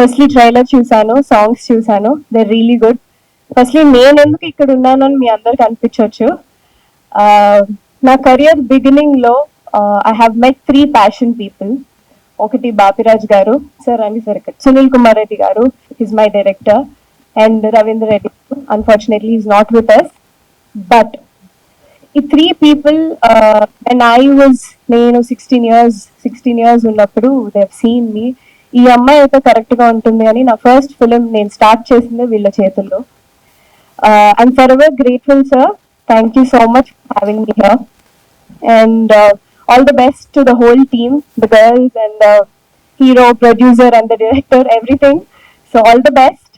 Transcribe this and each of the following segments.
Firstly trailer చూసాను, songs చూసాను, they really good. Firstly నేను ఎందుకు ఇక్కడ ఉన్నానని మీ అందరికి అనిపించవచ్చు. నా కెరియర్ బిగినింగ్ లో I have met 3 passion people. ఒకటి బాపిరాజ్ గారు సార్ అని సార్, సునీల్ కుమార్ రెడ్డి గారు, his my director, and Ravindra Reddy. Unfortunately is not with us. But ఈ 3 పీపుల్ అండ్ నేను 16 years ఉన్నప్పుడు దే హావ్ సీన్ మీ. ఈ అమ్మాయి అయితే కరెక్ట్ గా ఉంటుంది అని నా ఫస్ట్ ఫిలిం నేను స్టార్ట్ చేసింది వీళ్ళ చేతుల్లో. I'm for ever grateful sir. Thank you so much for having me here. And all the best to the whole team, the girls and the hero, producer and the director, everything. So all the best.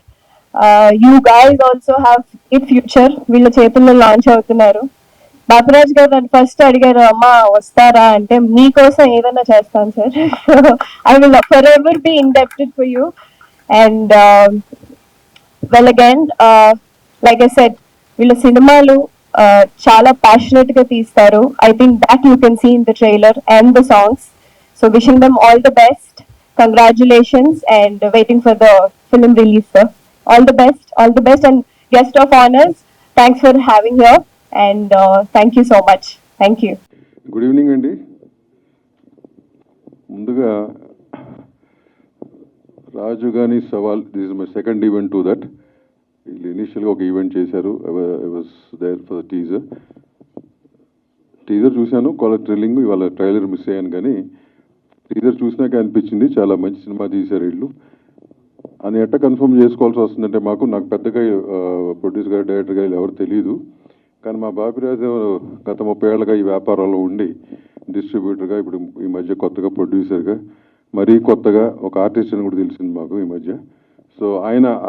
You guys also have a future. వీళ్ళ చేతుల్లో launch అవుతున్నారు. బాపిరాజ్ గారు నన్ను first అడిగారు, అమ్మా వస్తారా అంటే, మీకోసం ఏదైనా చేస్తాను sir. I will for ever be indebted for you. And well again, like I said, వీళ్ళ సినిమాలు చాలా ప్యాషనెట్ గా తీస్తారు. I think that you can see in the trailer and the songs. So wishing them all the best. Congratulations and waiting for the film release sir. All the best and guest of honours, thanks for having here and thank you so much. Thank you. Good evening andi. ముందుగా రాజు గాని సవాల్, this is my second event to that. వీళ్ళు ఇనిషియల్గా ఒక event చేశారు. I was there for the teaser చూశాను, కాలర్ ట్రైలింగ్. ఇవాళ ట్రైలర్ మిస్ అయ్యాను, కానీ టీజర్ చూసినాక అనిపించింది చాలా మంచి సినిమా తీశారు వీళ్ళు అని. ఎట్ట కన్ఫర్మ్ చేసుకోవాల్సి వస్తుందంటే, నాకు పెద్దగా ప్రొడ్యూసర్ గారు, డైరెక్టర్ గారు ఎవరు తెలియదు. కానీ మా బాపిరాజు గత 30 ఏళ్ళుగా ఈ వ్యాపారంలో ఉండి డిస్ట్రిబ్యూటర్గా, ఇప్పుడు ఈ మధ్య కొత్తగా ప్రొడ్యూసర్గా, మరీ కొత్తగా ఒక ఆర్టిస్ట్ అని కూడా తెలిసింది మాకు ఈ మధ్య. సో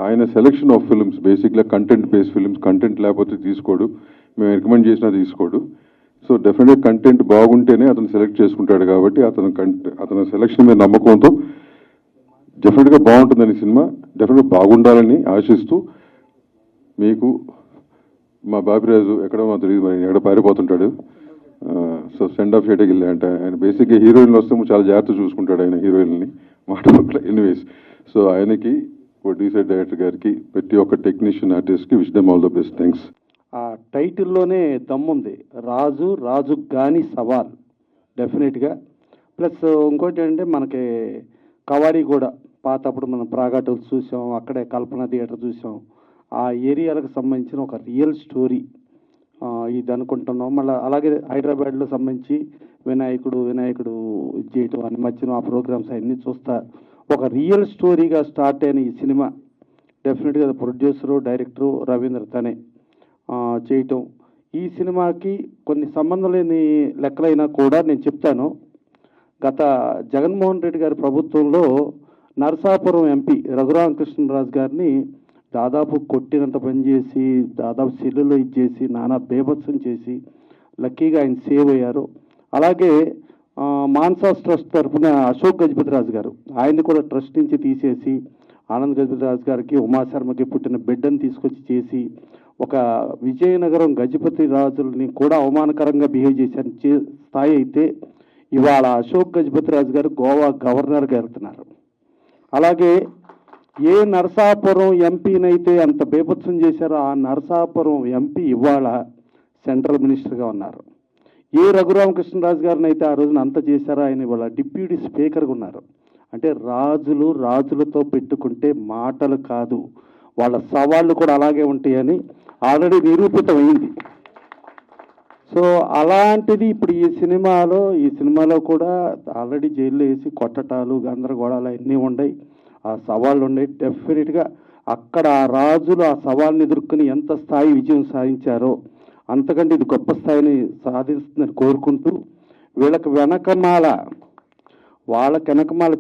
ఆయన సెలెక్షన్ ఆఫ్ ఫిల్మ్స్ బేసిక్గా కంటెంట్ బేస్డ్ ఫిల్మ్స్. కంటెంట్ లేకపోతే తీసుకోడు, మేము రికమెండ్ చేసినా తీసుకోడు. సో డెఫినెట్గా కంటెంట్ బాగుంటేనే అతను సెలెక్ట్ చేసుకుంటాడు. కాబట్టి అతని సెలెక్షన్ మీద నమ్మకంతో డెఫినెట్గా బాగుంటుందని సినిమా, డెఫినెట్గా బాగుండాలని ఆశిస్తూ, మీకు మా బాపిరాజు ఎక్కడో మాకు తెలియదు, మరి ఎక్కడ పారిపోతుంటాడు. సో సెండ్ ఆఫ్ చేయడానికి వెళ్ళా అంటే, ఆయన బేసిక్గా హీరోయిన్లు వస్తే చాలా జాగ్రత్త చూసుకుంటాడు ఆయన హీరోయిన్ని మాట్లాడట్లే. ఎనీవేస్, సో ఆయనకి, ప్రొడ్యూసర్, డైరెక్టర్ గారికి, ప్రతి ఒక్క టెక్నీషియన్, ఆర్టిస్ట్కి wish them all the best. Thanks. ఆ టైటిల్లోనే దమ్ముంది, రాజు గాని సవాల్, డెఫినెట్గా. ప్లస్ ఇంకోటి ఏంటంటే, మనకి కవాడి కూడా పాతప్పుడు మనం ప్రాగాటలు చూసాం, అక్కడే కల్పన థియేటర్ చూసాం. ఆ ఏరియాలకు సంబంధించిన ఒక రియల్ స్టోరీ ఇది అనుకుంటున్నాం. మళ్ళీ అలాగే హైదరాబాద్లో సంబంధించి వినాయకుడు ఇది చేయటం అని మధ్యన ఆ ప్రోగ్రామ్స్ అన్నీ చూస్తా ఒక రియల్ స్టోరీగా స్టార్ట్ అయిన ఈ సినిమా డెఫినెట్గా ప్రొడ్యూసరు, డైరెక్టరు రవీంద్ర తనే చేయటం. ఈ సినిమాకి కొన్ని సంబంధం లేని లెక్కలైనా కూడా నేను చెప్తాను. గత జగన్మోహన్ రెడ్డి గారి ప్రభుత్వంలో నరసాపురం ఎంపీ రఘురామకృష్ణరాజు గారిని దాదాపు కొట్టినంత పనిచేసి, దాదాపు సెల్లులో ఇచ్చేసి, నానా బేభత్సం చేసి, లక్కీగా ఆయన సేవ్ అయ్యారు. అలాగే మాన్సాస్ ట్రస్ట్ తరఫున అశోక్ గజపతిరాజు గారు, ఆయన్ని కూడా ట్రస్ట్ నుంచి తీసేసి, ఆనంద్ గజపతిరాజు గారికి, ఉమాశర్మకి పుట్టిన బిడ్డను తీసుకొచ్చి చేసి, ఒక విజయనగరం గజపతి రాజుల్ని కూడా అవమానకరంగా బిహేవ్ చేశారు స్థాయి అయితే, ఇవాళ అశోక్ గజపతిరాజు గారు గోవా గవర్నర్గా వెళ్తున్నారు. అలాగే ఏ నరసాపురం ఎంపీనైతే అంత బేభత్సం చేశారో ఆ నరసాపురం ఎంపీ ఇవాళ సెంట్రల్ మినిస్టర్గా ఉన్నారు. ఏ రఘురామకృష్ణరాజు గారిని అయితే ఆ రోజున అంత చేశారో ఆయన ఇవాళ డిప్యూటీ స్పీకర్గా ఉన్నారు. అంటే రాజులతో పెట్టుకుంటే మాటలు కాదు, వాళ్ళ సవాళ్ళు కూడా అలాగే ఉంటాయని ఆల్రెడీ నిరూపితమైంది. సో అలాంటిది ఇప్పుడు ఈ సినిమాలో కూడా ఆల్రెడీ జైల్లో వేసి కొట్టటాలు, గందరగోళాలు అన్నీ ఉన్నాయి, ఆ సవాళ్ళు ఉన్నాయి. డెఫినెట్గా అక్కడ ఆ రాజులు ఆ సవాళ్ళని ఎదుర్కొని ఎంత స్థాయి విజయం సాధించారో అంతకంటే ఇది గొప్ప స్థాయిని సాధిస్తుందని కోరుకుంటూ, వాళ్ళకి వెనకమాల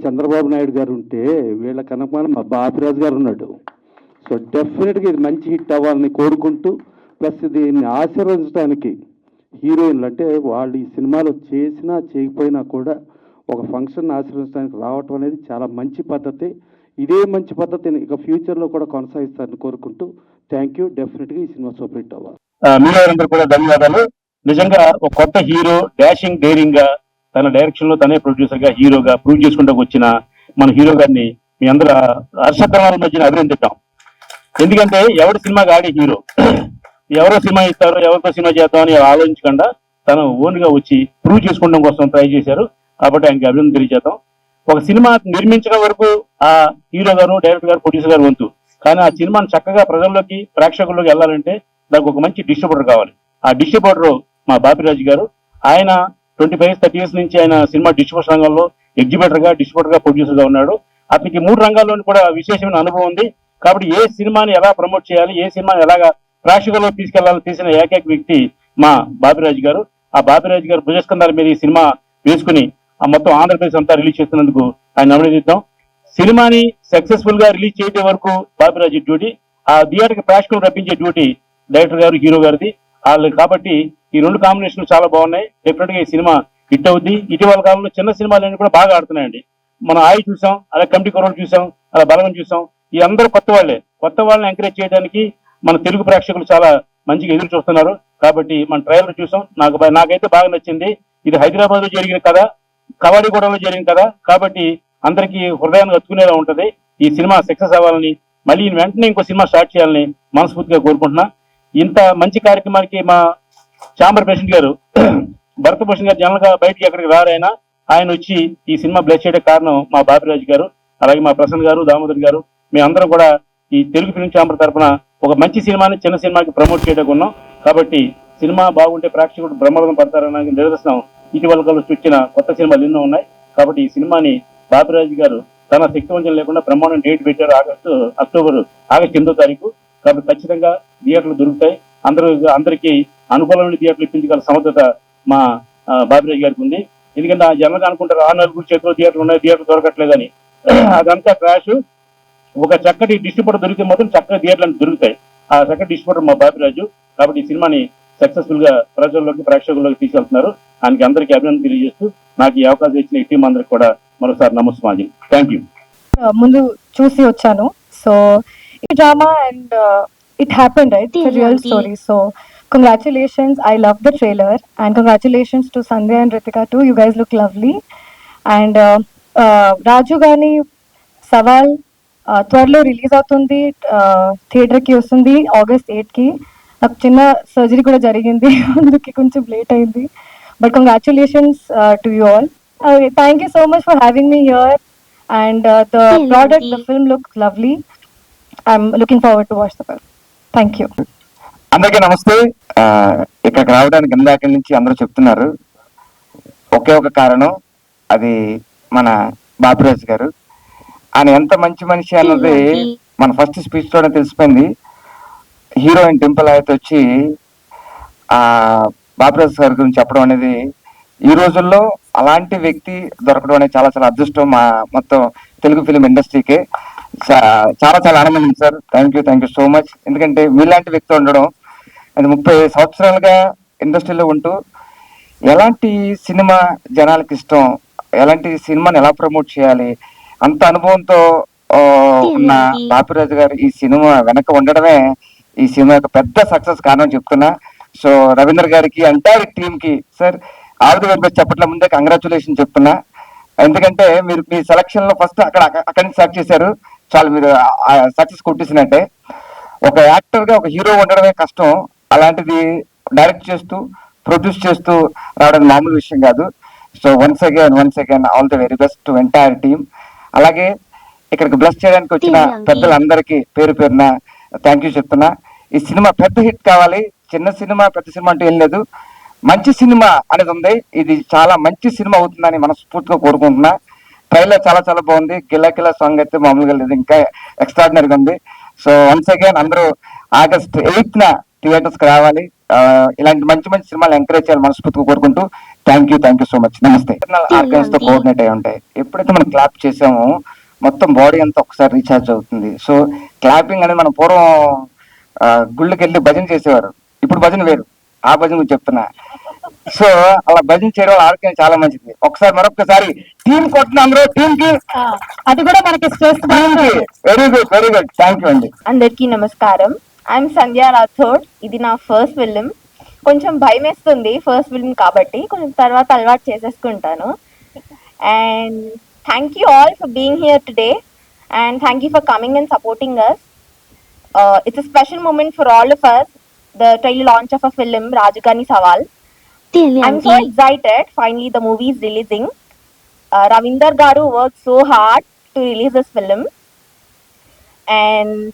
చంద్రబాబు నాయుడు గారు ఉంటే, వీళ్ళ వెనకమాల మా బాపిరాజు గారు ఉన్నాడు. సో డెఫినెట్గా ఇది మంచి హిట్ అవ్వాలని కోరుకుంటూ, ప్లస్ దీన్ని ఆశీర్వదించడానికి హీరోయిన్లు, అంటే వాళ్ళు ఈ సినిమాలో చేసినా చేయకపోయినా కూడా ఒక ఫంక్షన్ ఆశీర్వదించడానికి రావటం అనేది చాలా మంచి పద్ధతి. ఇదే మంచి పద్ధతిని ఇక ఫ్యూచర్లో కూడా కొనసాగిస్తారని కోరుకుంటూ, థ్యాంక్ యూ. డెఫినెట్గా ఈ సినిమా సూపర్ హిట్ అవ్వాలి. మీరందరూ కూడా ధన్యవాదాలు. నిజంగా ఒక కొత్త హీరో, డేరింగ్ గా తన డైరెక్షన్ లో తనే ప్రొడ్యూసర్ గా, హీరోగా ప్రూవ్ చేసుకుంటూ వచ్చిన మన హీరో గారిని మీ అందరూ హర్షకరణ మధ్యన అభినందిద్దాం. ఎందుకంటే ఎవరి సినిమాకి ఆడే హీరో, ఎవరో సినిమా ఇస్తారో ఎవరితో సినిమా చేద్దామని ఆలోచించకుండా తను ఓన్గా వచ్చి ప్రూవ్ చేసుకోవడం కోసం ట్రై చేశారు. కాబట్టి ఆయనకి అభినందన తెలియజేద్దాం. ఒక సినిమా నిర్మించడం వరకు ఆ హీరో గారు, డైరెక్టర్ గారు, ప్రొడ్యూసర్ గారు వంతు. కానీ ఆ సినిమాని చక్కగా ప్రజల్లోకి, ప్రేక్షకుల్లోకి వెళ్ళాలంటే దానికి ఒక మంచి డిస్ట్రిబ్యూటర్ కావాలి. ఆ డిస్ట్రిబ్యూటర్ మా బాపిరాజు గారు. ఆయన 25-30 years నుంచి ఆయన సినిమా డిస్ట్రిబ్యూషన్ రంగంలో ఎగ్జిబిటర్ గా, డిస్ట్రిబ్యూటర్ గా, ప్రొడ్యూసర్ గా ఉన్నాడు. అతనికి 3 రంగాల్లోనూ కూడా విశేషమైన అనుభవం ఉంది. కాబట్టి ఏ సినిమాని ఎలా ప్రమోట్ చేయాలి, ఏ సినిమాని ఎలాగా ప్రేక్షకుల్లో తీసుకెళ్లాలని తీసిన ఏకైక వ్యక్తి మా బాపిరాజు గారు. ఆ బాపిరాజు గారు భుజస్కంధాల మీద ఈ సినిమా వేసుకుని ఆ మొత్తం ఆంధ్రప్రదేశ్ అంతా రిలీజ్ చేస్తున్నందుకు ఆయన అభినందిద్దాం. సినిమాని సక్సెస్ఫుల్ గా రిలీజ్ చేయే వరకు బాపిరాజు డ్యూటీ, ఆ థియేటర్కి ప్రేక్షకులు రప్పించే డ్యూటీ డైరెక్టర్ గారు, హీరో గారిది. వాళ్ళు కాబట్టి ఈ 2 కాంబినేషన్లు చాలా బాగున్నాయి. డెఫినెట్ గా ఈ సినిమా హిట్ అవుద్ది. ఇటీవల కాలంలో చిన్న సినిమాలన్నీ కూడా బాగా ఆడుతున్నాయండి. మనం ఆయి చూసాం, అలా కమిటీ కొరలు చూసాం, అలా బలగం చూసాం. ఈ అందరూ కొత్త వాళ్ళే. కొత్త వాళ్ళని ఎంకరేజ్ చేయడానికి మన తెలుగు ప్రేక్షకులు చాలా మంచిగా ఎదురు చూస్తున్నారు. కాబట్టి మన ట్రైలర్ చూసాం, నాకైతే బాగా నచ్చింది. ఇది హైదరాబాద్ లో జరిగిన కథ, కవాడిగూడలో జరిగిన కథ. కాబట్టి అందరికీ హృదయాన్ని హత్తుకునేలా ఉంటది. ఈ సినిమా సక్సెస్ అవ్వాలని, మళ్ళీ వెంటనే ఇంకో సినిమా స్టార్ట్ చేయాలని మనస్ఫూర్తిగా కోరుకుంటున్నా. ఇంత మంచి కార్యక్రమానికి మా ఛాంబర్ ప్రెసిడెంట్ గారు భరతభూషణ్ గారు జనరల్ గా బయటికి ఎక్కడికి రారైనా ఆయన వచ్చి ఈ సినిమా బ్లెస్ చేయడానికి కారణం మా బాపిరాజు గారు, అలాగే మా ప్రసన్న గారు, దామోదర్ గారు. మీ అందరం కూడా ఈ తెలుగు ఫిల్మ్ ఛాంబర్ తరఫున ఒక మంచి సినిమాని చిన్న సినిమాకి ప్రమోట్ చేయడానికి ఉన్నాం. కాబట్టి సినిమా బాగుంటే ప్రేక్షకుడు బ్రహ్మరథం పడతారని నిదర్శనం ఇటీవల కలిసి వచ్చిన కొత్త సినిమాలు ఎన్నో ఉన్నాయి. కాబట్టి ఈ సినిమాని బాపిరాజు గారు తన శక్తివంచన లేకుండా బ్రహ్మాండం డేట్ పెట్టారు. ఆగస్టు 8వ తారీఖు. కాబట్టి ఖచ్చితంగా థియేటర్లు దొరుకుతాయి. అందరికీ అనుకూలమైన థియేటర్లు ఇప్పించగల సమర్థత మా బాపిరాజు గారికి ఉంది. ఎందుకంటే ఆ జనంగా అనుకుంటారు 6 చేతిలో థియేటర్లు ఉన్నాయి, థియేటర్లు దొరకట్లేదని. అదంతా క్రాష్. ఒక చక్కటి డిస్ట్రిబ్యూటర్ దొరికితే మాత్రం చక్కటి థియేటర్లు దొరుకుతాయి. ఆ చక్కటి డిస్ట్రిబ్యూటర్ మా బాపిరాజు. కాబట్టి ఈ సినిమాని సక్సెస్ఫుల్ గా ప్రజల్లోకి, ప్రేక్షకుల్లోకి తీసుకెళ్తున్నారు. ఆయనకి అందరికీ అభినందన తెలియజేస్తూ నాకు ఈ అవకాశం ఇచ్చిన ఈ టీం అందరికి కూడా మరోసారి నమస్కారం. Thank you. ముందు చూసి వచ్చాను. సో ఈ drama and it happened, right? It's real story. So congratulations, I love the trailer, and congratulations to Sandhya and Ritika too. You guys look lovely. And Raju Gani Sawal త్వరలో release అవుతుంది, theatre కి వస్తుంది August 8 కి. నాకు చిన్న surgery కూడా జరిగింది, అందుకే కొంచెం లేట్ అయింది. But congratulations to you all. Thank you so much for having me here. And the product, the film looks lovely. I'm looking forward to watch the film. Thank you. అందరికీ నమస్తే. ఇక్కడికి రావడానికి ఇందాక నుంచి అందరూ చెప్తున్నారు, ఒకే ఒక కారణం, అది మన బాపిరాజు గారు. ఆయన ఎంత మంచి మనిషి అన్నది మన ఫస్ట్ స్పీచ్ తోనే తెలిసిపోయింది. హీరోయిన్ డింపుల్ అయితే వచ్చి ఆ బాపిరాజు గారి గురించి చెప్పడం అనేది, ఈ రోజుల్లో అలాంటి వ్యక్తి దొరకడం అనేది చాలా చాలా అదృష్టం మా మొత్తం తెలుగు ఫిలిం ఇండస్ట్రీకే. చాలా చాలా ఆనందం sir. Thank you so much. ఎందుకంటే మీలాంటి వ్యక్తి ఉండడం, అది 30 సంవత్సరాలుగా ఇండస్ట్రీలో ఉంటూ ఎలాంటి సినిమా జనాలకి ఇష్టం, ఎలాంటి సినిమాని ఎలా ప్రమోట్ చేయాలి, అంత అనుభవంతో ఉన్న బాపిరాజు గారు ఈ సినిమా వెనక ఉండడమే ఈ సినిమా యొక్క పెద్ద సక్సెస్ కారణం చెప్తున్నా. సో రవీంద్ర గారికి, ఎంటైర్ టీమ్ కి sir all the very best చెప్పట్ల ముందే కంగ్రాచులేషన్ చెప్తున్నా. ఎందుకంటే మీరు మీ సెలక్షన్ లో ఫస్ట్ అక్కడి నుంచి స్టార్ట్ చేశారు, చాలా మీరు సక్సెస్ కొట్టేసినట్టే. ఒక యాక్టర్ గా ఒక హీరో ఉండడమే కష్టం, అలాంటిది డైరెక్ట్ చేస్తూ ప్రొడ్యూస్ చేస్తూ రావడం మామూలు విషయం కాదు. So once again all the very best to entire team. అలాగే ఇక్కడికి బ్లెస్ చేయడానికి వచ్చిన పెద్దలందరికీ పేరు పేరున థ్యాంక్ యూ చెప్తున్నా. ఈ సినిమా పెద్ద హిట్ కావాలి. చిన్న సినిమా పెద్ద సినిమా అంటే ఏం లేదు, మంచి సినిమా అనేది ఉంది. ఇది చాలా మంచి సినిమా అవుతుందని మనస్ఫూర్తిగా కోరుకుంటున్నా. ట్రైలర్ చాలా చాలా బాగుంది. కిలా సాంగ్ అయితే మామూలుగా లేదు, ఇంకా ఎక్స్ట్రాడినరీగా ఉంది. సో వన్స్ అగైన్ అందరూ August 8న థియేటర్స్ కి రావాలి. ఇలాంటి మంచి మంచి సినిమాలు ఎంకరేజ్ చేయాలి మనస్ఫూర్తిగా కోరుకుంటూ థ్యాంక్ యూ సో మచ్. నమస్తే. ఆర్గన్స్ తో కోఆర్డినేట్ అయి ఉంటాయి. ఎప్పుడైతే మనం క్లాప్ చేసామో మొత్తం బాడీ అంతా ఒకసారి రీఛార్జ్ అవుతుంది. సో క్లాపింగ్ అనేది మనం పూర్వం గుళ్ళకి వెళ్ళి భజన చేసేవారు, ఇప్పుడు భజన వేరు. ఆ భజన గురించి చెప్తున్నా. సో అలా భజన చేయడం ఆరోగ్యం చాలా మంచిది. ఒకసారి మరొకసారి టీం కొట్టిన అందరూ టీం కి, అది కూడా మనకి stress. Very good thank you అండి. అందరికీ నమస్కారం. ఐఎమ్ సంధ్యా రాథోడ్. ఇది నా ఫస్ట్ ఫిలిం. కొంచెం భయం వేస్తుంది ఫస్ట్ ఫిలిం కాబట్టి, కొంచెం తర్వాత అలవాటు చేసేసుకుంటాను. And thank you all for being here today. and thank you for coming and supporting us. It's a special moment for all of us, the trailer launch of a film, Rajugani Sawal. I'm so excited. Finally, the movie is releasing. Ravinder Garu worked so hard to release this film, and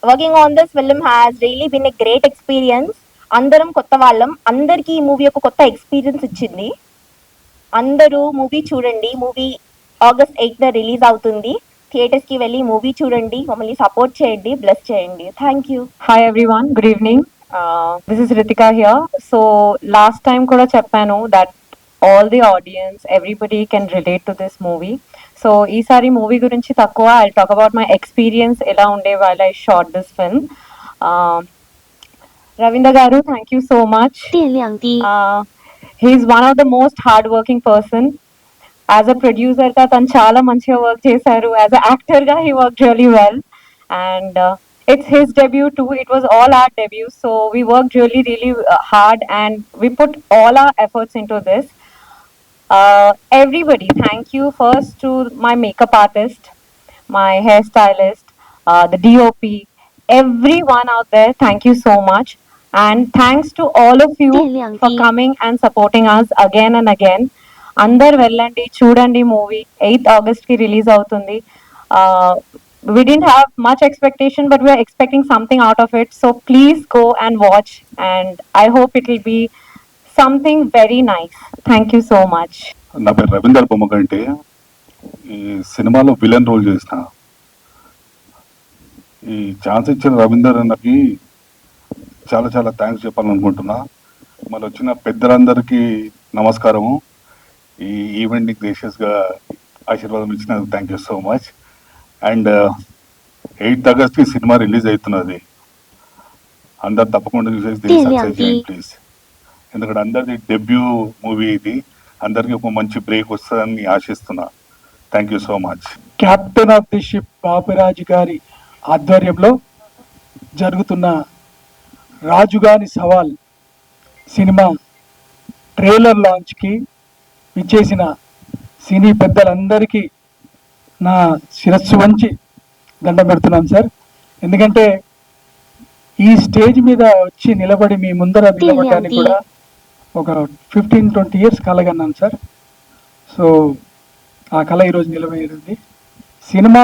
working on this film has really bin a great experience. అందరం కొత్త వాళ్ళం, అందరికీ ఈ movie ఒక కొత్త experience ఇచ్చింది. అందరూ movie చూడండి. మూవీ August 8th రిలీజ్ అవుతుంది. థియేటర్స్కి వెళ్ళి మూవీ చూడండి, మమ్మల్ని సపోర్ట్ చేయండి, బ్లెస్ చేయండి. Thank you. Hi everyone, good evening. This is Ritika here. So last time kuda cheppanu that all the audience, everybody can relate to this movie. So ఈసారి movie గురించి తక్కువ, I'll talk about my experience ఎలా ఉండే while I shot this film. Ravinder Garu, thank you so much. He is one of the most hard-working person. As a producer గా తను చాలా మంచిగా work చేశారు. As an actor గా he worked really well. And it's his debut too. It was all our debut. So we worked really hard and we put all our efforts into this. Everybody, thank you first to my makeup artist, my hairstylist, the DOP, everyone out there, thank you so much. And thanks to all of you for coming and supporting us again and again. అందరు వెళ్ళండి, చూడండి movie. 8th August కి release అవుతుంది. We didn't have much expectation, but we are expecting something out of it. So please go and watch, and I hope it will be something very nice. Thank you so much. నా పేరు రవీందర్ బొమ్మగంటి. ఈ సినిమాలో villain role చేసిన. ఈ chance ఇచ్చిన రవీందర్ అన్నకి చాలా చాలా థ్యాంక్స్ చెప్పాలనుకుంటున్నా. మళ్ళీ వచ్చిన పెద్దలందరికీ నమస్కారము. ఈ ఈవెంట్ని గ్రేషియస్గా ఆశీర్వాదం ఇచ్చినందుకు thank you so much. And 8th August cinema release అవుతున్నది. అందరు తప్పకుండా చూసేసి సక్సెస్ చేయండి ప్లీజ్. ఎందుకంటే అందరిది డెబ్యూ మూవీ ఇది. అందరికీ ఒక మంచి బ్రేక్ వస్తుందని ఆశిస్తున్నా. Thank you so much. Captain of the ship Bapiraju గారి ఆధ్వర్యంలో జరుగుతున్న రాజుగాని సవాల్ సినిమా ట్రైలర్ లాంచ్కి విచ్చేసిన సినీ పెద్దలందరికీ నా శిరస్సు వంచి దండం పెడుతున్నాను సార్. ఎందుకంటే ఈ స్టేజ్ మీద వచ్చి నిలబడి మీ ముందర నిలబడడానికి కూడా ఒక 15-20 years కలగన్నాను సార్. సో ఆ కళ ఈరోజు నిలబడింది. సినిమా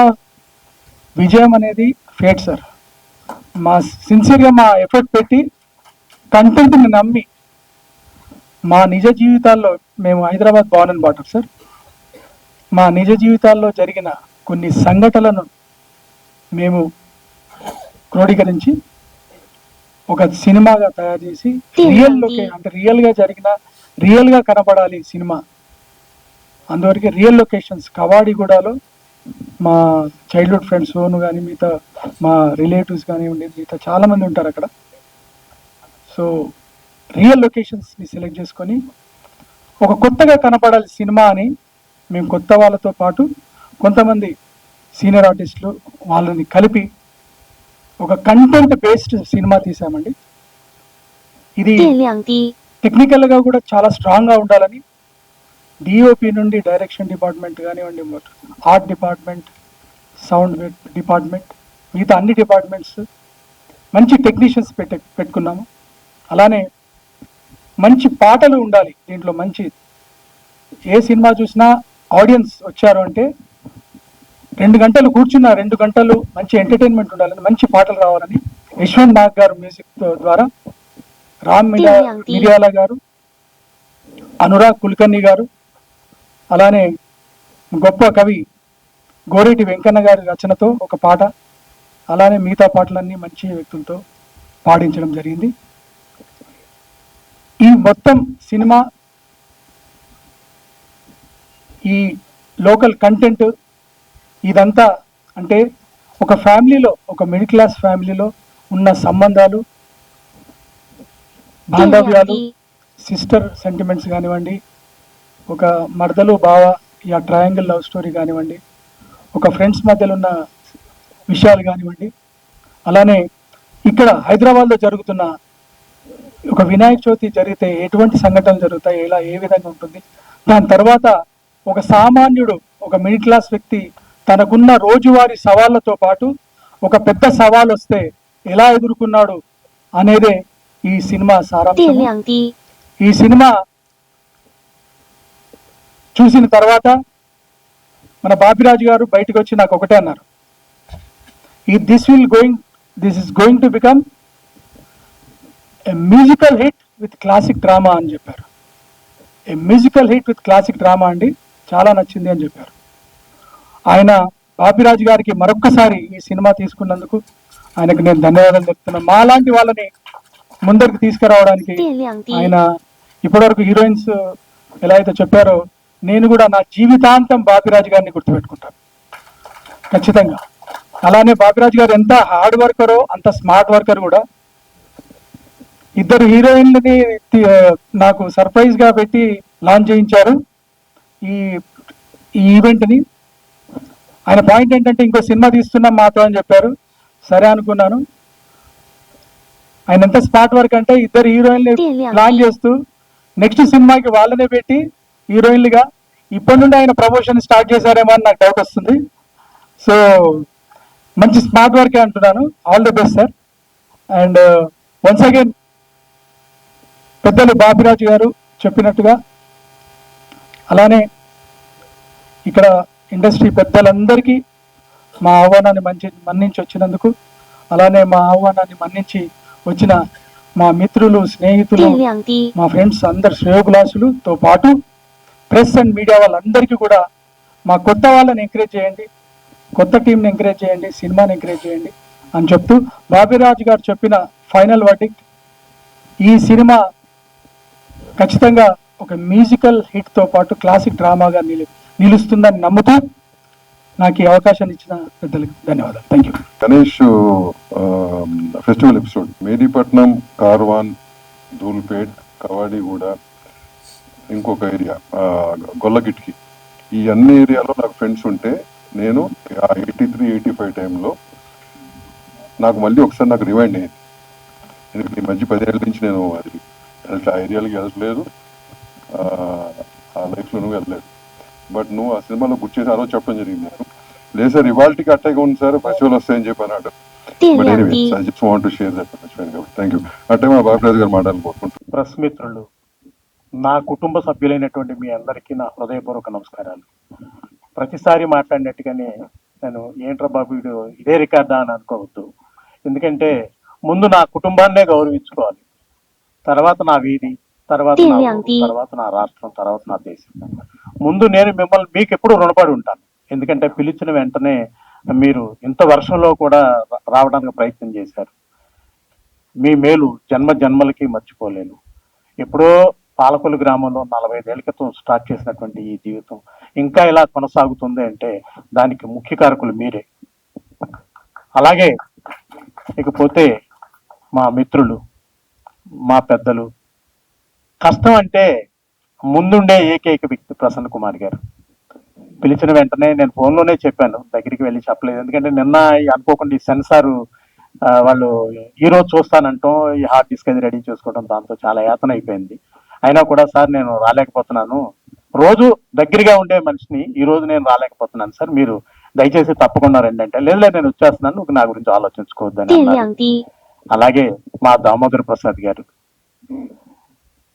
విజయం అనేది ఫేట్ సార్. మా సిన్సియర్గా మా ఎఫర్ట్ పెట్టి కంటెంట్ని నమ్మి మా నిజ జీవితాల్లో, మేము Hyderabad born and barter sir, మా నిజ జీవితాల్లో జరిగిన కొన్ని సంఘటనలను మేము క్రోడీకరించి ఒక సినిమాగా తయారు చేసి రియల్గా జరిగిన రియల్గా కనపడాలి సినిమా. అందువరకు రియల్ లొకేషన్స్ కవాడిగూడలో మా చైల్డ్హుడ్ ఫ్రెండ్స్ సోను కానీ మిగతా మా రిలేటివ్స్ కానివ్వండి, మిగతా చాలామంది ఉంటారు అక్కడ. సో రియల్ లొకేషన్స్ని సెలెక్ట్ చేసుకొని ఒక కొత్తగా కనపడాలి సినిమా అని మేము కొత్త వాళ్ళతో పాటు కొంతమంది సీనియర్ ఆర్టిస్టులు వాళ్ళని కలిపి ఒక కంటెంట్ బేస్డ్ సినిమా తీసామండి. ఇది టెక్నికల్గా కూడా చాలా స్ట్రాంగ్గా ఉండాలని డిఓపి నుండి డైరెక్షన్ డిపార్ట్మెంట్ కానివ్వండి, ఆర్ట్ డిపార్ట్మెంట్, సౌండ్ డిపార్ట్మెంట్, మిగతా అన్ని డిపార్ట్మెంట్స్ మంచి టెక్నీషియన్స్ పెట్టుకున్నాము. అలానే మంచి పాటలు ఉండాలి దీంట్లో. మంచి ఏ సినిమా చూసినా ఆడియన్స్ వచ్చారు అంటే 2 గంటలు కూర్చున్న 2 గంటలు మంచి ఎంటర్టైన్మెంట్ ఉండాలని, మంచి పాటలు రావాలని యశ్వంత్ నాగ్ గారు మ్యూజిక్ ద్వారా, రామ్ మిరియాల గారు, అనురాగ్ కుల్కర్ణి గారు, అలానే గొప్ప కవి గోరేటి వెంకన్న గారి రచనతో ఒక పాట, అలానే మిగతా పాటలన్నీ మంచి వ్యక్తులతో పాడించడం జరిగింది. ఈ మొత్తం సినిమా ఈ లోకల్ కంటెంట్ ఇదంతా అంటే ఒక ఫ్యామిలీలో, ఒక మిడిల్ క్లాస్ ఫ్యామిలీలో ఉన్న సంబంధాలు, బాంధవ్యాలు, సిస్టర్ సెంటిమెంట్స్ కానివ్వండి, ఒక మరదలు బావ ఈ ట్రయాంగిల్ లవ్ స్టోరీ కానివ్వండి, ఒక ఫ్రెండ్స్ మధ్యలో ఉన్న విషయాలు కానివ్వండి, అలానే ఇక్కడ హైదరాబాద్లో జరుగుతున్న ఒక వినాయక చవితి జరిగితే ఎటువంటి సంఘటనలు జరుగుతాయి, ఎలా ఏ విధంగా ఉంటుంది, దాని తర్వాత ఒక సామాన్యుడు, ఒక మిడిల్ క్లాస్ వ్యక్తి తనకున్న రోజువారీ సవాళ్లతో పాటు ఒక పెద్ద సవాల్ వస్తే ఎలా ఎదుర్కొన్నాడు అనేదే ఈ సినిమా సారాంశం. ఈ సినిమా చూసిన తర్వాత మన బాపిరాజు గారు బయటకు వచ్చి నాకు ఒకటే అన్నారు, this is going to become a musical hit with classic drama అని చెప్పారు. ఏ musical hit with classic drama అండి, చాలా నచ్చింది అని చెప్పారు. ఆయన బాపిరాజు గారికి మరొక్కసారి ఈ సినిమా తీసుకున్నందుకు ఆయనకు నేను ధన్యవాదాలు చెప్తున్నాను. మాలాంటి వాళ్ళని ముందరికి తీసుకురావడానికి ఆయన ఇప్పటివరకు హీరోయిన్స్ ఎలా అయితే చెప్పారో నేను కూడా నా జీవితాంతం బాపిరాజు గారిని గుర్తుపెట్టుకుంటాను ఖచ్చితంగా. అలానే బాపిరాజు గారు ఎంత హార్డ్ వర్కరో అంత స్మార్ట్ వర్కర్ కూడా. ఇద్దరు హీరోయిన్లని నాకు సర్ప్రైజ్ గా పెట్టి లాంచ్ చేయించారు ఈ ఈవెంట్ని. ఆయన పాయింట్ ఏంటంటే ఇంకో సినిమా తీస్తున్నాం మాతో అని చెప్పారు. సరే అనుకున్నాను. ఆయన ఎంత స్మార్ట్ వర్క్ అంటే ఇద్దరు హీరోయిన్లు ప్లాన్ చేస్తూ నెక్స్ట్ సినిమాకి వాళ్ళనే పెట్టి హీరోయిన్లుగా ఇప్పటి నుండి ఆయన ప్రమోషన్ స్టార్ట్ చేశారేమో అని నాకు డౌట్ వస్తుంది. సో మంచి స్మార్ట్ వర్కే అంటున్నాను. All the best sir. And once again పెద్దలు బాపిరాజు గారు చెప్పినట్టుగా అలానే ఇక్కడ ఇండస్ట్రీ పెద్దలందరికీ మా ఆహ్వానాన్ని మన్నించి వచ్చినందుకు, అలానే మా ఆహ్వానాన్ని మన్నించి వచ్చిన మా మిత్రులు, స్నేహితులు, మా ఫ్రెండ్స్ అందరు శ్రేయోభిలాషులతో పాటు ప్రెస్ అండ్ మీడియా వాళ్ళందరికీ కూడా మా కొత్త వాళ్ళని ఎంకరేజ్ చేయండి, కొత్త టీంని ఎంకరేజ్ చేయండి, సినిమాని ఎంకరేజ్ చేయండి అని చెప్తూ బాపిరాజు గారు చెప్పిన ఫైనల్ వర్డిక్ట్, ఈ సినిమా ఖచ్చితంగా ఒక మ్యూజికల్ హిట్తో పాటు క్లాసిక్ డ్రామాగా నిలుస్తుందని నమ్ముతూ నాకు ఈ అవకాశాన్ని ఇచ్చిన పెద్దలకు ధన్యవాదాలు. Thank you. Ganesh festival episode Mehdipatnam, Karwan, Dhoolpet, Kavadiguda, ఇంకొక ఏరియా గొల్లగిట్కి, ఈ అన్ని ఏరియాలో నాకు ఫ్రెండ్స్ ఉంటే నేను 83-85 టైంలో నాకు మళ్ళీ ఒకసారి నాకు రిమైండ్ అయ్యింది. ఎందుకంటే ఈ మధ్య 10 ఏళ్ళ నుంచి నేను అది ఆ ఏరియాలకి వెళ్ళట్లేదు, ఆ లైఫ్లో నువ్వు వెళ్ళలేదు. బట్ నువ్వు ఆ సినిమాలో గుర్తు చేసి ఆ రోజు చెప్పడం జరిగింది. నాకు లేదు సార్ ఇవాళకి అట్టాగా ఉంది సార్, ఫెస్టివల్ వస్తాయని చెప్పి అన్నాడు. But anyway I just want to share that కాబట్టి థ్యాంక్ యూ. అట్టే మా బాపిరాజు గారు మాట్లాడుకుంటున్నాను. ప్రెస్ మిత్రులు, నా కుటుంబ సభ్యులైనటువంటి మీ అందరికీ నా హృదయపూర్వక నమస్కారాలు. ప్రతిసారి మాట్లాడినట్టుగానే నేను ఏంట్రా బాబు వీడు ఇదే రికార్డా అని అనుకోవద్దు. ఎందుకంటే ముందు నా కుటుంబాన్నే గౌరవించుకోవాలి, తర్వాత నా వీధి, తర్వాత నా ఊరు, తర్వాత నా రాష్ట్రం, తర్వాత నా దేశం. ముందు నేను మిమ్మల్ని మీకు ఎప్పుడు రుణపడి ఉంటాను. ఎందుకంటే పిలిచిన వెంటనే మీరు ఇంత వర్షంలో కూడా రావడానికి ప్రయత్నం చేశారు. మీ మేలు జన్మ జన్మలకి మర్చిపోలేను. ఎప్పుడో పాలకొల్లు గ్రామంలో 45 ఏళ్ల క్రితం స్టార్ట్ చేసినటువంటి ఈ జీవితం ఇంకా ఇలా కొనసాగుతుంది అంటే దానికి ముఖ్య కారకులు మీరే. అలాగే ఇకపోతే మా మిత్రులు, మా పెద్దలు, కష్టం అంటే ముందుండే ఏకైక వ్యక్తి ప్రసన్న కుమార్ గారు. పిలిచిన వెంటనే నేను ఫోన్లోనే చెప్పాను, దగ్గరికి వెళ్ళి చెప్పలేదు. ఎందుకంటే నిన్న అనుకోకుండా ఈ సెన్సార్ వాళ్ళు ఈరోజు చూస్తానంటాం, ఈ హార్డ్ డిస్క్ అది రెడీ చేసుకోవడం, దాంతో చాలా యాతన అయిపోయింది. అయినా కూడా సార్ నేను రాలేకపోతున్నాను, రోజు దగ్గరగా ఉండే మనిషిని ఈ రోజు నేను రాలేకపోతున్నాను సార్, మీరు దయచేసి తప్పకుండా రండి అంటే, లేదు నేను వచ్చేస్తున్నాను, నువ్వు నా గురించి ఆలోచించుకోవద్దని అన్నారు. అలాగే మా దామోదర్ ప్రసాద్ గారు,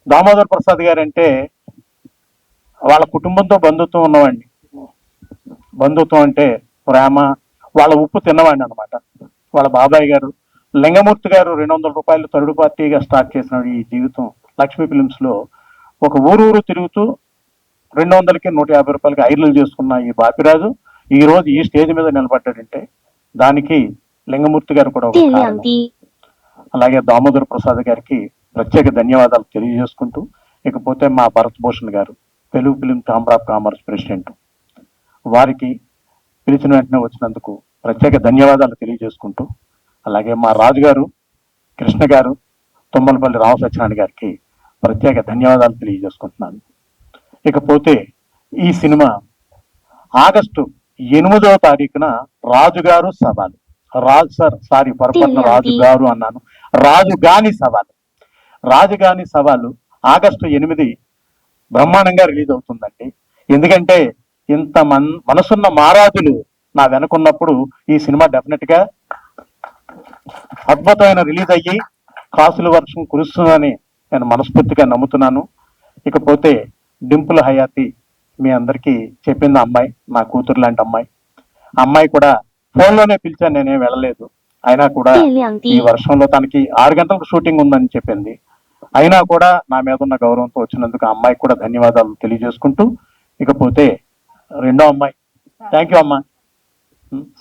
దామోదర్ ప్రసాద్ గారు అంటే వాళ్ళ కుటుంబంతో బంధుత్వం ఉన్నవాడిని. బంధుత్వం అంటే ప్రేమ, వాళ్ళ ఉప్పు తిన్నవాడిని అనమాట. వాళ్ళ బాబాయ్ గారు లింగమూర్తి గారు 200 రూపాయలు థర్డ్ పార్టీగా స్టార్ట్ చేసిన ఈ జీవితం లక్ష్మీ ఫిలిమ్స్ లో ఒక ఊరు తిరుగుతూ 200కి 150 రూపాయలకి ఐర్లు చేసుకున్న ఈ బాపిరాజు ఈ రోజు ఈ స్టేజ్ మీద నిలబడ్డాడంటే దానికి లింగమూర్తి గారు కూడా ఒక కారణం. అలాగే దామోదర్ ప్రసాద్ గారికి ప్రత్యేక ధన్యవాదాలు తెలియజేసుకుంటూ, ఇకపోతే మా భరత్ భూషణ్ గారు Telugu film chamber of commerce president, వారికి పిలిచిన వెంటనే వచ్చినందుకు ప్రత్యేక ధన్యవాదాలు తెలియజేసుకుంటూ, అలాగే మా రాజు గారు, కృష్ణ గారు, తుమ్మలపల్లి రామసత్యనారాయణ గారికి ప్రత్యేక ధన్యవాదాలు తెలియజేసుకుంటున్నాను. ఇకపోతే ఈ సినిమా ఆగస్టు 8వ తారీఖున రాజుగారు సవాల్, పొరపాటున రాజు గారు అన్నాను, రాజుగాని సవాల్, రాజుగాని సవాలు ఆగస్టు 8 బ్రహ్మాండంగా రిలీజ్ అవుతుందండి. ఎందుకంటే ఇంత మనసున్న మహారాజులు నా వెనకున్నప్పుడు ఈ సినిమా డెఫినెట్ గా అద్భుతమైన రిలీజ్ అయ్యి కాసుల వర్షం కురుస్తుందని నేను మనస్ఫూర్తిగా నమ్ముతున్నాను. ఇకపోతే డింపుల్ హయాతి మీ అందరికీ చెప్పింది అమ్మాయి, నా కూతురు లాంటి అమ్మాయి. అమ్మాయి కూడా ఫోన్లోనే పిలిచాను, నేనేం వెళ్ళలేదు. అయినా కూడా ఈ వర్షంలో తనకి 6 గంటలకు షూటింగ్ ఉందని చెప్పింది. అయినా కూడా నా మీద ఉన్న గౌరవంతో వచ్చినందుకు ఆ అమ్మాయికి కూడా ధన్యవాదాలు తెలియజేసుకుంటూ, ఇకపోతే రెండో అమ్మాయి, థ్యాంక్ యూ అమ్మా.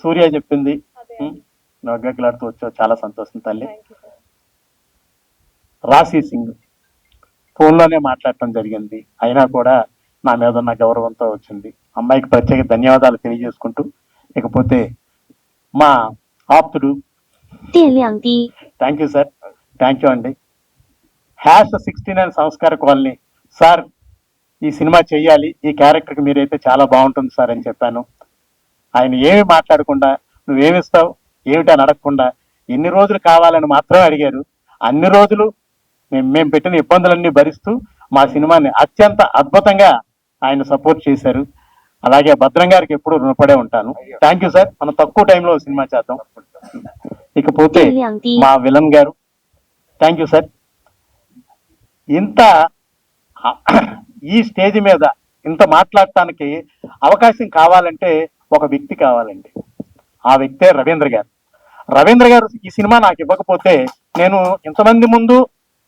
సూర్య చెప్పింది, నగ్గలాడుతూ వచ్చావు, చాలా సంతోషం తల్లి. రాశి సింగ్ ఫోన్లోనే మాట్లాడటం జరిగింది, అయినా కూడా నా మీద ఉన్న గౌరవంతో వచ్చింది. అమ్మాయికి ప్రత్యేక ధన్యవాదాలు తెలియజేసుకుంటూ, ఇకపోతే మా ఆప్తుడు, thank you sir, thank you అండి. #69 సంస్కార కాలనీ సార్, ఈ సినిమా చెయ్యాలి, ఈ క్యారెక్టర్కి మీరైతే చాలా బాగుంటుంది సార్ అని చెప్పాను. ఆయన ఏమి మాట్లాడకుండా, నువ్వేమిస్తావు ఏమిటి అని అడగకుండా ఎన్ని రోజులు కావాలని మాత్రమే అడిగారు. అన్ని రోజులు మేము పెట్టిన ఇబ్బందులన్నీ భరిస్తూ మా సినిమాని అత్యంత అద్భుతంగా ఆయన సపోర్ట్ చేశారు. అలాగే భద్రం గారికి ఎప్పుడు రుణపడే ఉంటాను. థ్యాంక్ యూ సార్, మనం తక్కువ టైంలో సినిమా చేద్దాం. ఇకపోతే మా విలన్ గారు, థ్యాంక్ యూ సార్. ఇంత ఈ స్టేజ్ మీద ఇంత మాట్లాడటానికి అవకాశం కావాలంటే ఒక వ్యక్తి కావాలండి. ఆ వ్యక్తే రవీంద్ర గారు. రవీంద్ర గారు ఈ సినిమా నాకు ఇవ్వకపోతే నేను ఇంతమంది ముందు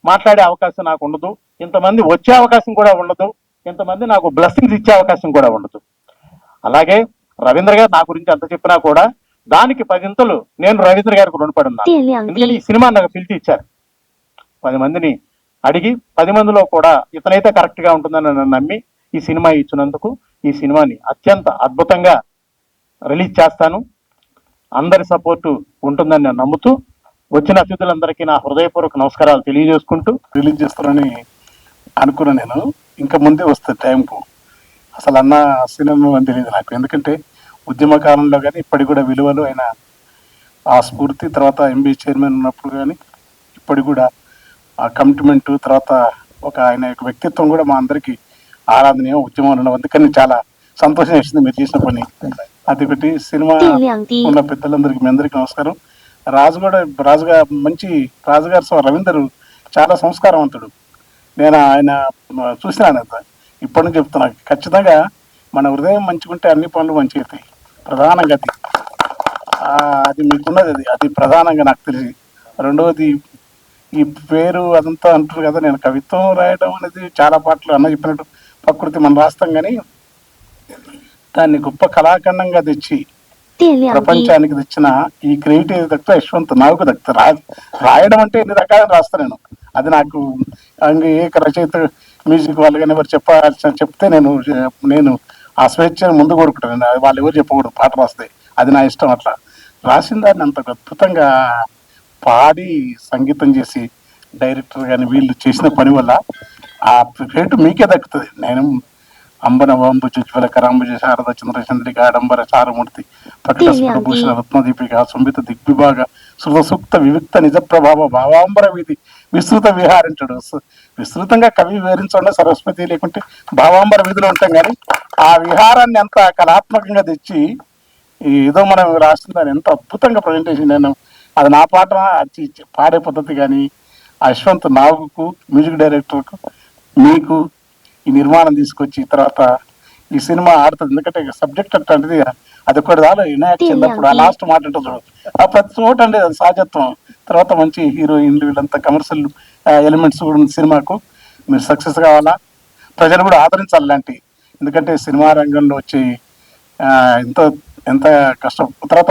మాట్లాడే అవకాశం నాకు ఉండదు, ఇంతమంది వచ్చే అవకాశం కూడా ఉండదు, ఇంతమంది నాకు బ్లెస్సింగ్స్ ఇచ్చే అవకాశం కూడా ఉండదు. అలాగే రవీంద్ర గారు నా గురించి ఎంత చెప్పినా కూడా దానికి 10 నేను రవీంద్ర గారికి రుణపడి ఉన్నాను. ఎందుకంటే ఈ సినిమా నాకు పిలిచి ఇచ్చారు. 10 మందిని అడిగి 10 మందిలో కూడా ఇతనైతే కరెక్ట్ గా ఉంటుందని నన్ను నమ్మి ఈ సినిమా ఇచ్చినందుకు ఈ సినిమాని అత్యంత అద్భుతంగా రిలీజ్ చేస్తాను. అందరి సపోర్టు ఉంటుందని నేను నమ్ముతూ వచ్చిన అతిథులందరికీ నా హృదయపూర్వక నమస్కారాలు తెలియజేసుకుంటూ, రిలీజ్ చేస్తారని అనుకున్నా. నేను ఇంకా ముందే వస్తుంది టైంకు. అసలు అన్న సినిమా అని తెలియదు నాకు, ఎందుకంటే ఉద్యమ కాలంలో కానీ ఇప్పటికి కూడా విలువలు అయిన ఆ స్ఫూర్తి, తర్వాత ఎంబీ చైర్మన్ ఉన్నప్పుడు కానీ ఇప్పటికి కూడా ఆ కమిట్మెంట్, తర్వాత ఒక ఆయన యొక్క వ్యక్తిత్వం కూడా మా అందరికీ ఆరాధనీయం. ఉద్యమంలో అందుకని చాలా సంతోషం వేసింది మీరు చేసిన పని. అది ఒకటి. సినిమా ఉన్న పెద్దలందరికీ మీ అందరికీ నమస్కారం. రాజుగారు రవీందర్ చాలా సంస్కారవంతుడు. నేను ఆయన చూసినాను, ఇప్పటి నుంచి చెప్తున్నా, ఖచ్చితంగా మన హృదయం మంచిగుంటే అన్ని పనులు మంచి అవుతాయి. ప్రధానంగా అది మీకున్నది, అది ప్రధానంగా నాకు తెలిసి. రెండవది, ఈ పేరు అదంతా అంటారు కదా, నేను కవిత్వం రాయడం అనేది చాలా పాటలు అన్న చెప్పినట్టు ప్రకృతి మనం రాస్తాం, కానీ దాన్ని గొప్ప కళాఖండంగా తెచ్చి ప్రపంచానికి తెచ్చిన ఈ క్రియేటివ్ దక్త యశ్వంత్ నాకు దక్త. రాయడం అంటే ఎన్ని రకాలుగా రాస్తాను నేను. అది నాకు ఏ రచయిత మ్యూజిక్ వాళ్ళు కానీ ఎవరు చెప్తే నేను ఆ స్వేచ్ఛను ముందు కోరుకుంటాను. వాళ్ళు ఎవరు చెప్పకూడదు పాట రాస్తే, అది నా ఇష్టం. అట్లా రాసిన దాన్ని అంత అద్భుతంగా పాడి సంగీతం చేసి డైరెక్టర్ కానీ వీళ్ళు చేసిన పని వల్ల ఆ పేటు మీకే దక్కుతుంది. నేను అంబన వంబు చుజ్వల కరాంబుజ శారద చంద్రచంద్రిక ఆడంబర చారుమూర్తి ప్రకట స్ఫుటభూషణ రత్నదీపిక సంబిత దిగ్విభాగ శృత సూక్త వివిక్త నిజ ప్రభావ భావాంబర వీధి విస్తృత విహారించడు. విస్తృతంగా కవి వివరించండి సరస్వతి, లేకుంటే భావాంబర వీధిలో ఉంటాం, కానీ ఆ విహారాన్ని ఎంత కళాత్మకంగా తెచ్చి ఏదో మనం రాస్తుందని ఎంత అద్భుతంగా ప్రజెంటేషన్. నేను అది నా పాట పాడే పద్ధతి కానీ యశ్వంత్ నాగుకు, మ్యూజిక్ డైరెక్టర్కు, మీకు ఈ నిర్మాణం తీసుకొచ్చి తర్వాత ఈ సినిమా ఆడుతుంది. ఎందుకంటే సబ్జెక్ట్ అట్లాంటిది, అది ఒకటి దాలో వినాయక్ చెందినప్పుడు ఆ లాస్ట్ మాట ఉంటుంది చూడు, ఆ ప్రతి చోట అంటే అది సహజత్వం. తర్వాత మంచి హీరోయిన్లు వీళ్ళంతా కమర్షియల్ ఎలిమెంట్స్ కూడా ఉంది సినిమాకు. మీరు సక్సెస్ కావాలా, ప్రజలు కూడా ఆదరించాలి లాంటి. ఎందుకంటే సినిమా రంగంలో వచ్చి ఎంత కష్టం. తర్వాత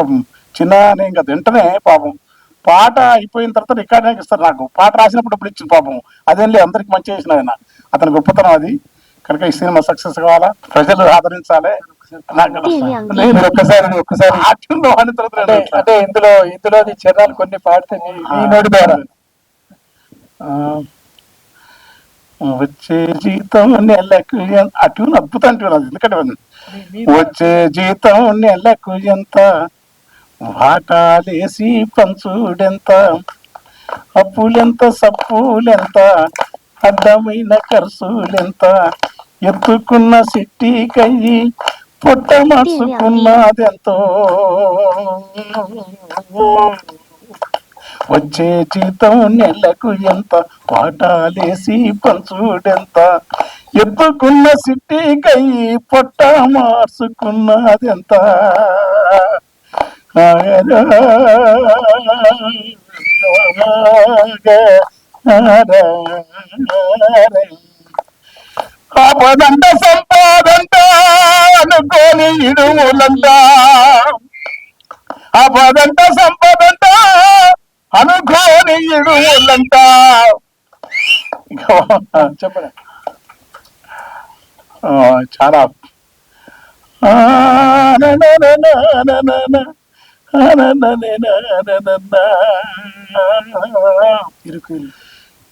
చిన్ననే ఇంకా వెంటనే పాపం పాట అయిపోయిన తర్వాత రికార్డింగ్ ఇస్తారు. నాకు పాట రాసినప్పుడు ఇప్పుడు ఇచ్చిన పాపం అదేం లేదు, అందరికి మంచి చేసిన ఆయన, అతని గొప్పతనం అది. కనుక ఈ సినిమా సక్సెస్ కావాలా, ప్రజలు ఆదరించాలి. ఒక్కసారి అంటే ఇందులో చరణాలు కొన్ని పాడితే మీ నోటి ద్వారా వచ్చే జీతం నెలకు ఆ ట్యూన్ అద్భుతం ట్యూన్ అది. ఎందుకంటే వచ్చే జీతం నెలకు ఎంత, వాటాలేసి పంచుడెంత, అప్పులెంత సప్పులెంత, అడ్డమైన ఖర్చులెంత, ఎత్తుకున్న సిట్టి కయ్యి పొట్ట మార్చుకున్నదెంతో వచ్చే జీతం నెలకు ఎంత వాటాలేసి పంచుడెంత ఎత్తుకున్న సిట్టి కై పొట్ట మార్చుకున్నదెంత ఆపదంట సంపాదంట అనుకోని ఇడుములంట ఆపదంట సంపదంట అనుకోని ఇడుములంట చెప్పండి చాలా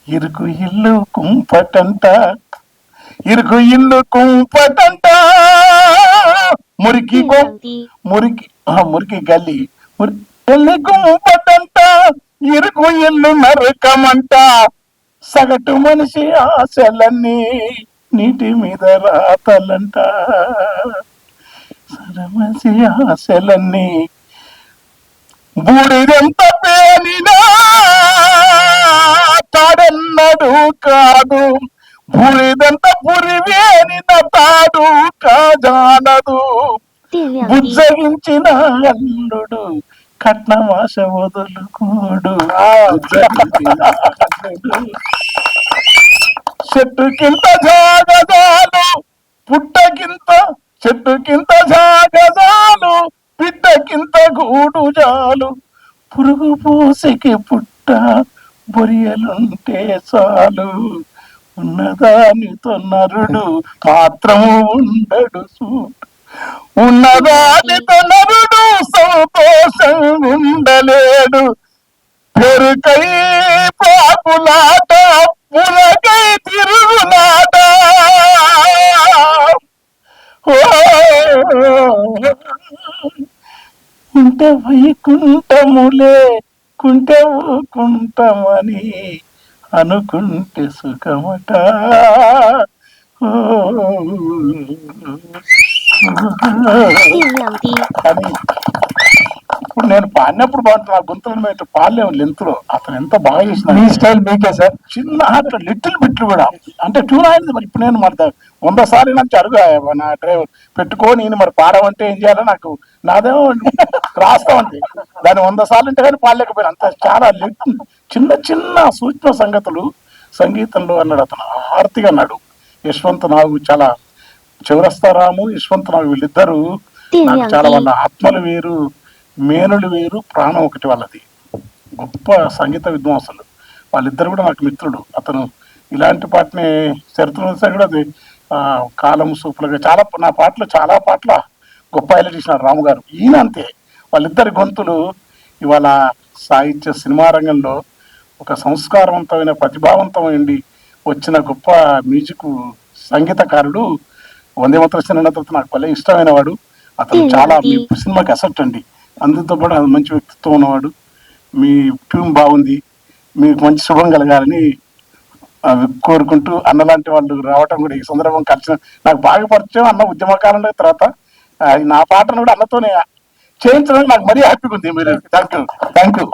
ఇరుకు ఇల్లు కుంపటంట ఇరుకు ఇల్లు కుంపటంట మురికి మురికి గల్లి మురికి కుంపటంట ఇరుకు ఇల్లు నరకమంట సగటు మనిషి ఆశలన్నీ నీటి మీద రాతలంట సరమసి ఆశలన్నీ బూడిదెంత పేనినా తాడన్నడు కాదు బూడిదెంత పురివేనిన తాడు కాజానదు బుజ్జగించిన అల్లుడు కట్నమాశ వదులుకోడు చెట్టుకింత జాగదాలు పుట్టకింత చెట్టుకింత జాగదాలు పిట్టకింత గూడు జాలు పురుగు పూసికి పుట్ట బొరియలుంటే చాలు ఉన్నదానితో నరుడు మాత్రము ఉండడు సూటు ఉన్నదానితో నరుడు సంతోషం ఉండలేడు పెరుకై పాపులాట పురకై తిరుగులాట ఉంటే వైకుంఠములే కుంటే కుంటమని అనుకుంటే సుఖమట కానీ ఇప్పుడు నేను పాడినప్పుడు బాగుంటుంది ఆ గొంతులను మేము పాడలేము లెంత్లో అతను ఎంత బాగా చేసిన మీ స్టైల్ మీకే సార్. చిన్న లిటిల్ బిట్లు కూడా అంటే ట్యూన్ అయింది మరి ఇప్పుడు నేను మరి 100 సార్లు నాకు అడుగు నా డ్రైవర్ పెట్టుకొని నేను మరి పాడమంటే ఏం చేయాలో నాకు నాదేమో రాస్తామంటే దాన్ని 100 సార్లు అంటే కానీ పాడలేకపోయినా అంత చాలా చిన్న చిన్న సూక్ష్మ సంగతులు సంగీతంలో అన్నాడు అతను ఆర్తిగా అన్నాడు. యశ్వంత్ నాగు చాలా చౌరస్తారాము యశ్వంత్ నాగు వీళ్ళిద్దరూ నాకు చాలా వాళ్ళ ఆత్మలు వేరు మేనులు వేరు ప్రాణం ఒకటి వాళ్ళది గొప్ప సంగీత విద్వాంసులు వాళ్ళిద్దరు కూడా నాకు మిత్రుడు. అతను ఇలాంటి పాటని చరిత్ర కూడా అది కాలం సూపులుగా చాలా నా పాటలు చాలా పాటల గొప్ప హైలైట్ చేసినారు రాము గారు. ఈయన అంతే వాళ్ళిద్దరి గొంతులు ఇవాళ సాహిత్య సినిమా రంగంలో ఒక సంస్కారవంతమైన ప్రతిభావంతమైంది వచ్చిన గొప్ప మ్యూజిక్ సంగీతకారుడు. వందేమాతరం సినిమా తర్వాత నాకు భలే ఇష్టమైన వాడు. అతను చాలా మీ సినిమాకి అసెప్ట్ అండి. అందుతో పాటు అది మంచి వ్యక్తిత్వం ఉన్నవాడు. మీ ట్యూన్ బాగుంది, మీకు మంచి శుభం కలగాలని కోరుకుంటూ అన్నలాంటి వాళ్ళు రావటం కూడా ఈ సందర్భం కలిసిన నాకు బాగా పరిచయం అన్న ఉద్యమకాలంలో తర్వాత నా పాటను కూడా అన్నతోనే చేయించడానికి నాకు మరీ హ్యాపీగా ఉంది. మీరు థ్యాంక్ యూ.